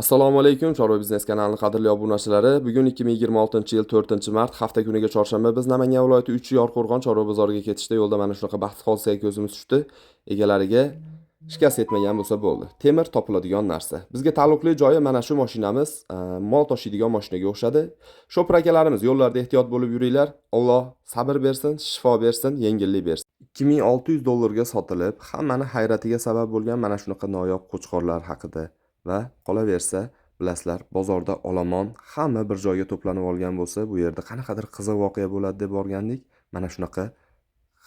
Assalomu alaykum, Chorva Biznes kanalining qadrli obunachilari. Bugun 2026-yil 4-mart, hafta kuniga chorshanba biz Namangan viloyati 3-Yorqo'rg'on Chorva bozoriga ketishda yo'lda mana shunaqa baxtsiz hodisaga ko'zimiz tushdi. Egalariga shikast yetmagan bo'lsa bo'ldi. Temir topiladigan narsa. Bizga taalluqli joyi mana shu mashinamiz, mol tashiydigan mashinaga o'xshadi. Shopir akalarimiz, yo'llarda ehtiyot bo'lib yuringlar. Alloh sabr bersin, shifo bersin, yengillik bersin. $2600 sotilib, hammani hayratiga sabab bo'lgan mana shunaqa noyob qo'chqorlar haqida va qolaversa, bilasizlar, bozorda olomon hamma bir joyga to'planib olgan bo'lsa, bu yerda qanaqadir qiziq voqea bo'ladi deb borgandik. Mana shunaqa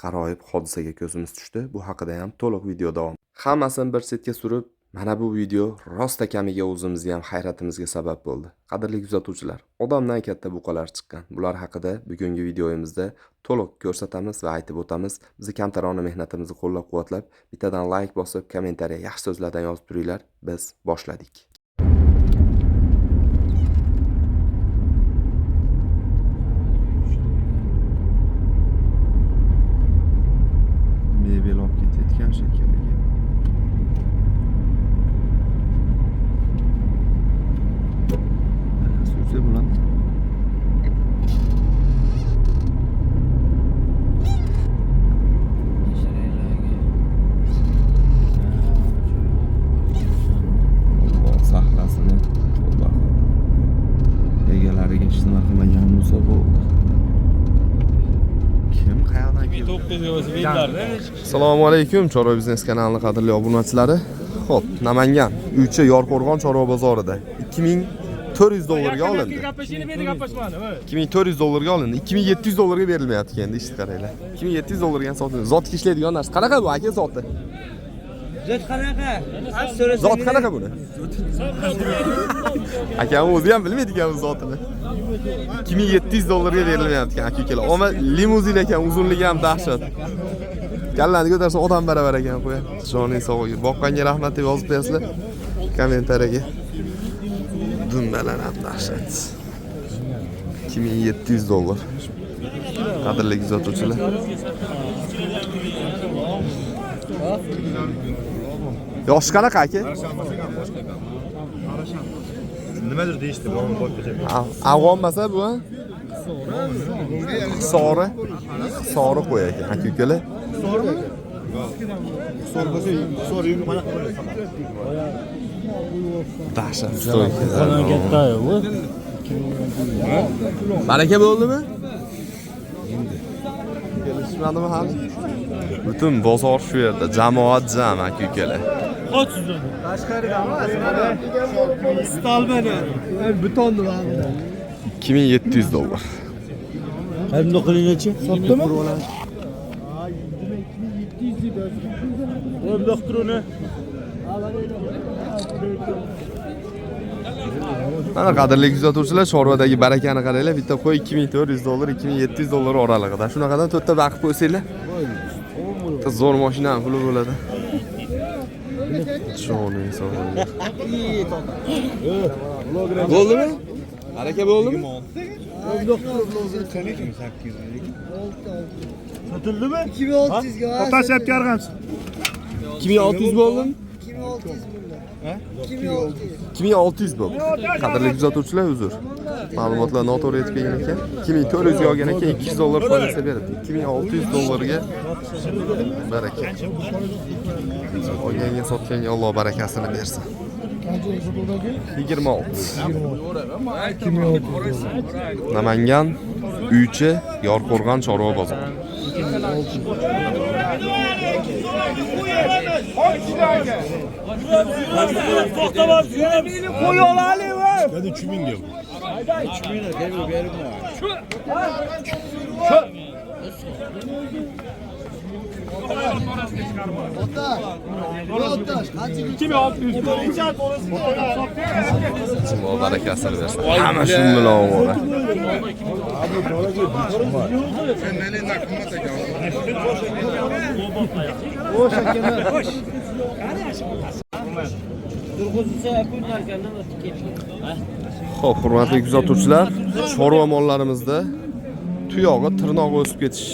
g'aroyib hodisaga ko'zimiz tushdi. Bu haqida ham to'liq video davom. Hammasini bir setga surib, mana bu video rosta kamiga o'zimizga ham hayratimizga sabab bo'ldi. Qadrli kuzatuvchilar, odamdan katta buqalar chiqqan. Bular haqida bugungi videoyimizda to'liq ko'rsatamiz va aytib o'tamiz. Bizni kamtarona mehnatimizni qo'llab-quvvatlab, bittadan like bosib, kommentariya yaxshi so'zlardan yozib turinglar. Biz boshladik. Mebel olib ketayotgan shekilli. Sürse bulan. Sahlasini egalariga shuna qilmagan bo'lsa bo'ldi. Kim qayerdan keldi? Assalomu alaykum, Chorva Biznes kanalining qadrli obunachilari. Xo'p, Namangan 3-Yorqo'rg'on Chorva bozorida $2400 olindi. $2400 olindi. $2700 berilmayapti endi, ishni qaranglar. $2700 ga sotildi. Zotga ishlaydigan narsa. Qanaqa bu aka zoti? Zot qanaqa? Zot qanaqa buni? Akam o'zi ham bilmaydi ekan bu zotini. $2700 ga berilmayapti ekan aka-ukalar. Ammo limuzin ekan, uzunligi ham dahshat. Kallani ko'tarsa odam baravar ekan qo'ya. Joning sog' bo'lsin. Boqqanga rahmat deb yozib qo'yasizlar kommentariyaga. Dumbalar ham dahshat. $2700. Qadrli kuzatuvchilar. Yosh qanaqa aka? Nimadir deyishdi, bu Avg'onmasa bu? Sori. Sori qo'y ekan aka-ukalar. Sormi? Sor yungi qanaqa bo'ladi? Dahshat. Katta-yu bu. Baraka bo'ldimi? Kelishmadimi hali? Butun bozor shu yerda, jamoat jam aka-ukalar. Stalbani. Betonni bari. $2700. Hem de qilingchi. Sotdimi? Hem doktoruni. Mana qadrli kuzatuvchilar, Chorvadagi barakani qaranglar, bitta qo'y $2400, $2700 oralig'ida. Shunaqadan to'rtta baqib qo'ysanglar, zo'r mashina puli bo'ladi. Joning sog' bo'lsin. Bo'ldimi? Baraka bo'ldimi? Sotildimi? 2600 ga. Otashib qarg'ansiz. 2600 bo'ldimi? 2600 bo'ldi. Qadrli kuzatuvchilar, uzr. Ma'lumotlar noto'g'ri yetib kelgan ekan. $2400 ga olgan ekan, $200 foyda berdi. $2600 ga baraka. Olganga sotganga Alloh barakasini bersin. 26. Namangan 3-Yorqo'rg'on Chorva bozori. To'xtamab, qo'y olaylik. Hadi 3000 ga. 3000 ga berma. Alloh barakasini bersin. Hamma shu bilan ovora. Xo'p, hurmatli kuzatuvchilar, chorva mollarimizda tuyog'i, tirnog'i o'sib ketish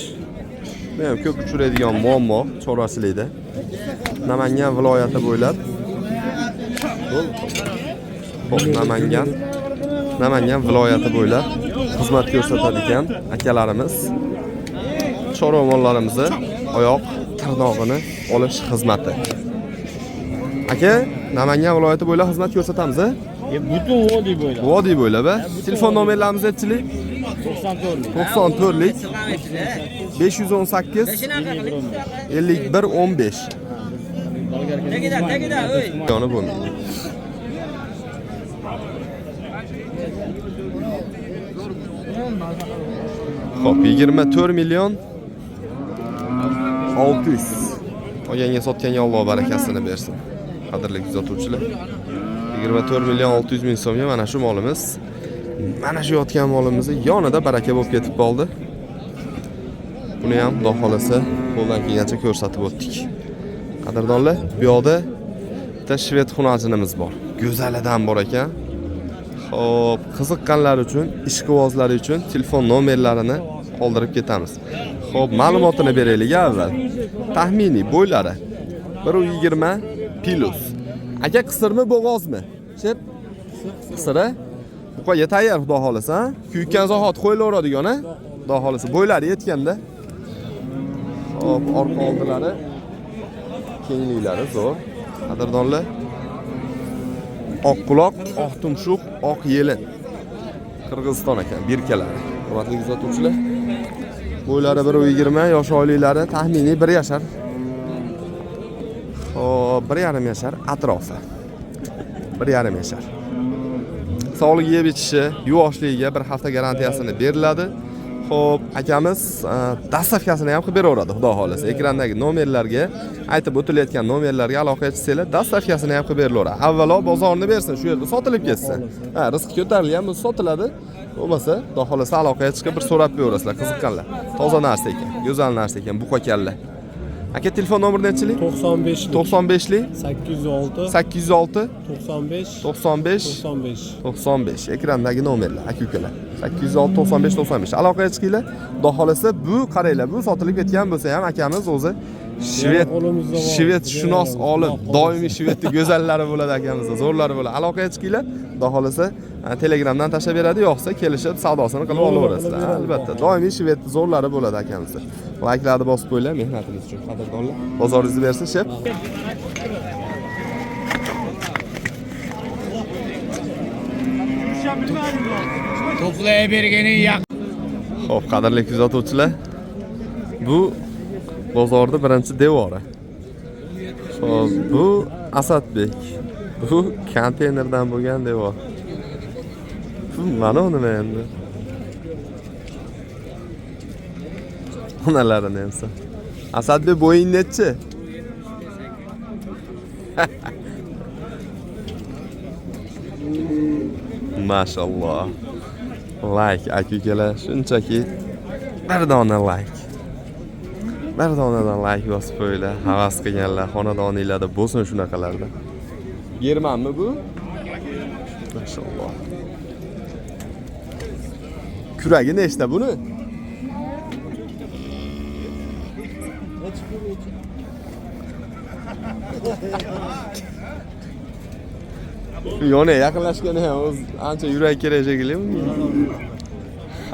ham ko'p uchraydigan muammo chorvachilikda. Namangan viloyati bo'ylab Xo'p, Namangan viloyati bo'ylab xizmat ko'rsatadigan akalarimiz chorva mollarimizni oyoq tirnog'ini olish xizmati. Aka, Namangan viloyati bo'ylab xizmat ko'rsatamiz. Butun vodiy bo'ylab. Vodiy bo'ylab, telefon nomerlarimiz aytchilik 94lik 518 51 15. Yoni bo'lmaydi. Xo'p, 24 million 600. Olganga sotganga Alloh barakasini bersin. Qadrli kuzatuvchilar. 24 million 600 ming so'mga mana shu molimiz, mana shu yotgan molimizni yonida baraka bo'lib ketib qoldi. Buni ham Xudo xolasa qo'ldan kelgancha ko'rsatib o'tdik. Qadrdonlar, bu yoqda bitta shved xunajinimiz bor. Go'zalidan bor ekan. Xo'p, qiziqqanlar uchun, ishqibozlar uchun telefon nomerlarini qoldirib ketamiz. Xo'p, ma'lumotini beraylik avval. Taxminiy bo'ylari 120 plus. Aka, qisirmi, bo'g'ozmi? Shep. Qisira. Bu qo'yga tayyor Xudo xolasa, kuyikkan zahot qo'yilaveradigan-a? Xudo xolasa bo'ylari yetganda. Xo'p, orqa oldilari kengliklari zo'r. Qadrdonlar, oq quloq, oq tumshuq, oq yelin. Qirg'iziston ekan, birkalari. Hurmatli kuzatuvchilar, bo'ylari 120, yosh oyliklari taxminiy 1 yashar. Xo'p, 1,5 yashar atrofi. 1,5 yashar. Sog'ligi yeb ichishi, yuvvoshligiga 1 hafta garantiyasini beriladi. Xo'p, akamiz dastavkasini ham qilib beraveradi, Xudo xolasa. Ekrandagi nomerlarga, aytib o'tilayotgan nomerlarga aloqa qilsanglar, dastavkasini ham qilib berilaveradi. Avvalo bozorni bersin, shu yerda sotilib ketsin. Rizq ko'tarilgan bo'lsa sotiladi. Bo'lmasa, Xudo xolasa aloqaga chiqib bir so'rab beraverasizlar, qiziqqanlar. Toza narsa ekan, go'zal narsa ekan, buqa kalla. Aka, telefon nomeri nechilik? 95lik 806 806 95 95. Ekrandagi nomerlar, aka-ukalar. 806 95. Aloqaga chiqinglar. Xudo xolasa, bu qaranglar, bu sotilib ketgan bo'lsa ham akamiz o'zi shved shunos olim, doimiy shvedni go'zallari bo'ladi akamiz, zo'rlari bo'ladi. Aloqaga chiqinglar. Xudo xolasa, Telegramdan tashlab beradi, yo'qsa kelishib savdosini qilib olaverasizlar. Albatta, doimiy shved zo'rlari bo'ladi akamiz. Like'larni bosib qo'yinglar mehnatimiz uchun, qadrdonlar. Bozoringizni bersin, shep. To'play berganing yo'q. Xo'p, qadrli kuzatuvchilar, bu bozorda birinchi devori. Xo'p, bu Asadbek. Bu konteynerdan bo'lgan devor. Bu mana nima endi? Onalarini emsa. Asadbek bo'ying nechi? Mashalloh. Like aka-ukalar, shunchaki bir dona like. Bir donadan like bosib qo'yinglar. Havas qilganlar, xonadoninglarda bo'lsin shunaqalarda. Germanmi bu? Mashalloh. Kuragi nechta buni? Yone yaqinlashgani ham o'z ancha yurak kerak shekilli.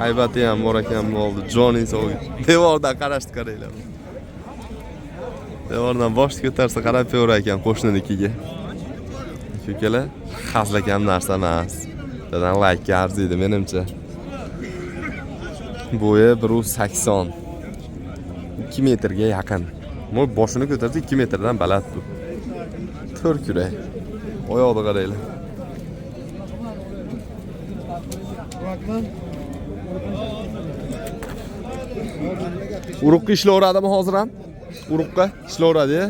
Haybati ham bor ekan bo'ldi. Joning so'g'ib. Devordan qarashni qaranglar. Devordan boshni ko'tarsa qarab ko'rar ekan qo'shninikiga. Ukalar, xazlakam narsa emas. Dadan like arziydi menimcha. Bo'yi 180. 2 metrga yaqin. Mo boshini ko'tarsa 2 metrdan baland bu. 4 yurak. Oyoqda qaranglar. Uruqqa ishlayveradimi hozir ham? Uruqqa ishlayveradi.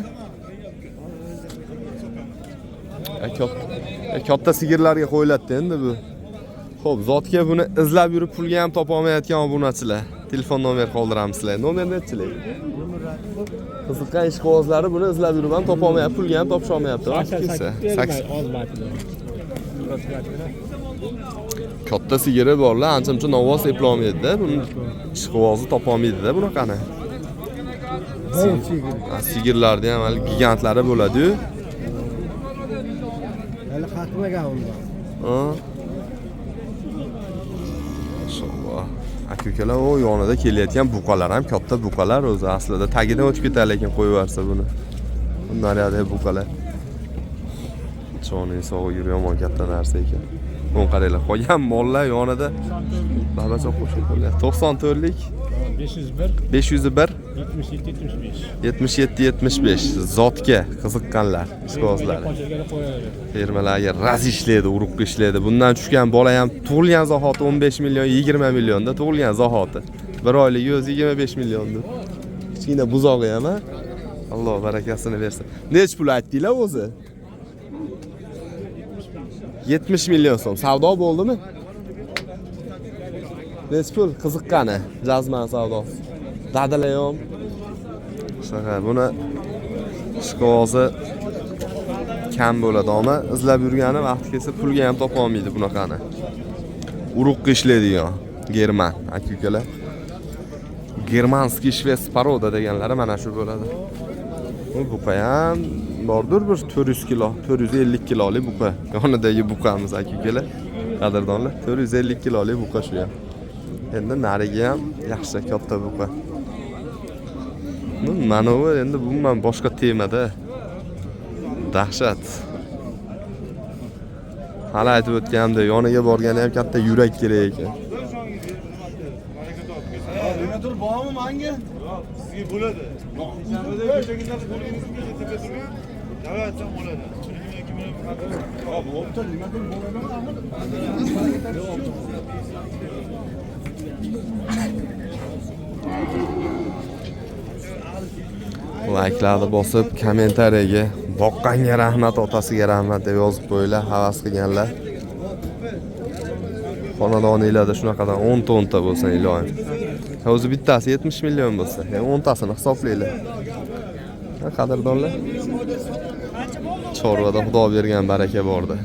Katta sigirlarga qo'yiladi endi bu. Xo'p, zotga buni izlab yurib pulga ham topa olmayotgan obunachilar. Telefon nomer qoldiramizlar. Nomer nechilik? Qiziqqan ishqibozlari buni izlab yurib ham topa olmayapti, pulga ham topisha olmayapti. Katta sigiri borlar, ancha-muncha novoz eplolmaydi-da. Buni ishqibozi topa olmaydi-da bunaqani. Sigirlarda ham hali gigantlari bo'ladi-yu. Hali qatmagan unda. Maşalloh. Aka-ukalar, o yonida kelayotgan buqalar ham katta buqalar o'zi aslida tagidan o'tib ketar lekin qo'yib yuborsa buni. Bunlar yoqda buqalar. Joning sog'i yur, yomon katta narsa ekan. Buni qaranglar, qolgan mollar yonida babacha qo'shib qo'ygan. 94 lik 501 501 77 75. 77-75 zotga qiziqqanlar ishqibozlari. Qo'shilgani qo'yaveradi. Fermalarga raz ishlaydi, urug'ga ishlaydi. Bundan tushgan bola ham tug'ilgan zahoti 15 million, 20 millionda tug'ilgan zahoti. 1 oylik 125 millionda. Kichkina buzog'i ham, ha? Alloh barakasini bersin. Nech pul aytdinglar o'zi? 70 million so'm. Savdo bo'ldimi? Nech pul? Qiziqqani. Jazman savdosi. Dadillar ham. Shunaqa, buni ishqibozi kam bo'ladi, ammo izlab yurgani vaqti kelsa pulga ham topa olmaydi bunaqani. Urug'ga ishlaydigan german aka-ukalar. Germanskiy shvets paroda deganlari mana shu bo'ladi. Bu buqa ham bordir bir 400 kilo, 450 kilolik buqa. Yonidagi buqamiz aka-ukalar. Qadrdonlar, 450 kilolik buqa shu ham. Endi narigi ham yaxshi katta buqa. Mana bu endi umuman boshqa temada. Dahshat. Hali aytib o'tganimda yoniga borgani ham katta yurak kerak ekan. Nimadir bormi menga? Sizga bo'ladi. O'shaginlarda bo'lganingizga tepa turgan. Davlatdan bo'ladi. Ha, bo'pti, nimadir Like'larni bosib, kommentariyaga boqqanga rahmat, otasiga rahmat deb yozib qo'yinglar, havas qilganlar. Xonadoningizda shunaqadan 10 ta bo'lsa ilohim. O'zi bittasi 70 million bo'lsa, 10 tasini hisoblanglar. Qadrdonlar. Chorvada Xudo bergan baraka bordi.